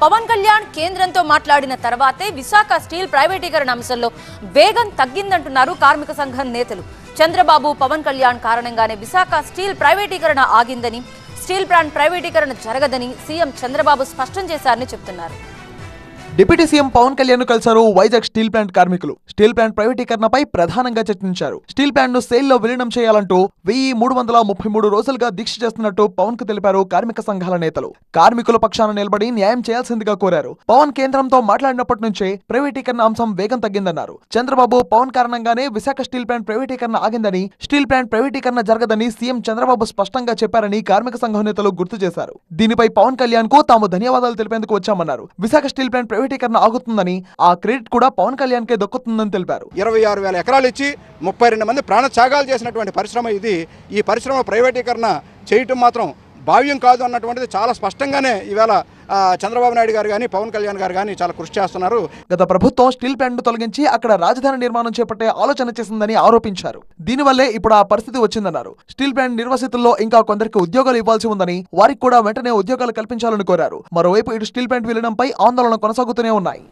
పవన్ కళ్యాణ్ కేంద్రంతో మాట్లాడిన తర్వాతే విశాఖ స్టీల్ ప్రైవేటీకరణ అంశంలో వేగం తగ్గిందంటున్నారు కార్మిక సంఘం నేతలు. చంద్రబాబు పవన్ కళ్యాణ్ కారణంగానే విశాఖ స్టీల్ ప్రైవేటీకరణ ఆగిందని, స్టీల్ ప్లాంట్ ప్రైవేటీకరణ జరగదని సీఎం చంద్రబాబు స్పష్టం చేశారని చెప్తున్నారు. డిప్యూటీ సీఎం పవన్ కళ్యాణ్ కలిశారు వైజాగ్ స్టీల్ ప్లాంట్ కార్మికులు. స్టీల్ ప్లాంట్ ప్రైవేటీకరణపై ప్రధానంగా చర్చించారు. స్టీల్ ప్లాంట్ ను సేల్ లో విలీనం చేయాలంటూ 1333 రోజులుగా దీక్ష చేస్తున్నట్టు పవన్ కు తెలిపారు కార్మిక సంఘాల నేతలు. కార్మికుల పక్షాన నిలబడి న్యాయం చేయాల్సిందిగా కోరారు. పవన్ కేంద్రంతో మాట్లాడినప్పటి నుంచే ప్రైవేటీకరణ అంశం వేగం తగ్గిందన్నారు. చంద్రబాబు పవన్ కారణంగానే విశాఖ స్టీల్ ప్లాంట్ ప్రైవేటీకరణ ఆగిందని, స్టీల్ ప్లాంట్ ప్రైవేటీకరణ జరగదని సీఎం చంద్రబాబు స్పష్టంగా చెప్పారని కార్మిక సంఘం నేతలు గుర్తు చేశారు. దీనిపై పవన్ కళ్యాణ్ కు తాము ధన్యవాదాలు తెలిపేందుకు వచ్చామన్నారు. విశాఖ స్టీల్ ప్లాంట్ ప్రైవేటీకరణ ఆగుతుందని, ఆ క్రెడిట్ కూడా పవన్ కళ్యాణ్ కే దక్కుతుందని తెలిపారు. 26,000 ఎకరాలు ఇచ్చి 32 మంది ప్రాణత్యాగాలు చేసినటువంటి పరిశ్రమ ఇది. ఈ పరిశ్రమ ప్రైవేటీకరణ చేయటం మాత్రం భావ్యం కాదు అన్నటువంటిది చాలా స్పష్టంగానే ఈవేళ చంద్రబాబు నాయుడు గారు కానీ పవన్ కళ్యాణ్ గారు కానీ చాలా కృషి చేస్తున్నారు. గత ప్రభుత్వం స్టీల్ ప్లాంట్ ను తొలగించి అక్కడ రాజధాని నిర్మాణం చేపట్టే ఆలోచన చేసిందని ఆరోపించారు. దీనివల్లే ఇప్పుడు ఆ పరిస్థితి వచ్చిందన్నారు. స్టీల్ ప్లాంట్ నిర్వాసితుల్లో ఇంకా కొందరికి ఉద్యోగాలు ఇవ్వాల్సి ఉందని, వారికి కూడా వెంటనే ఉద్యోగాలు కల్పించాలని కోరారు. మరోవైపు ఇటు స్టీల్ ప్లాంట్ విలీనంపై ఆందోళన కొనసాగుతూనే ఉన్నాయి.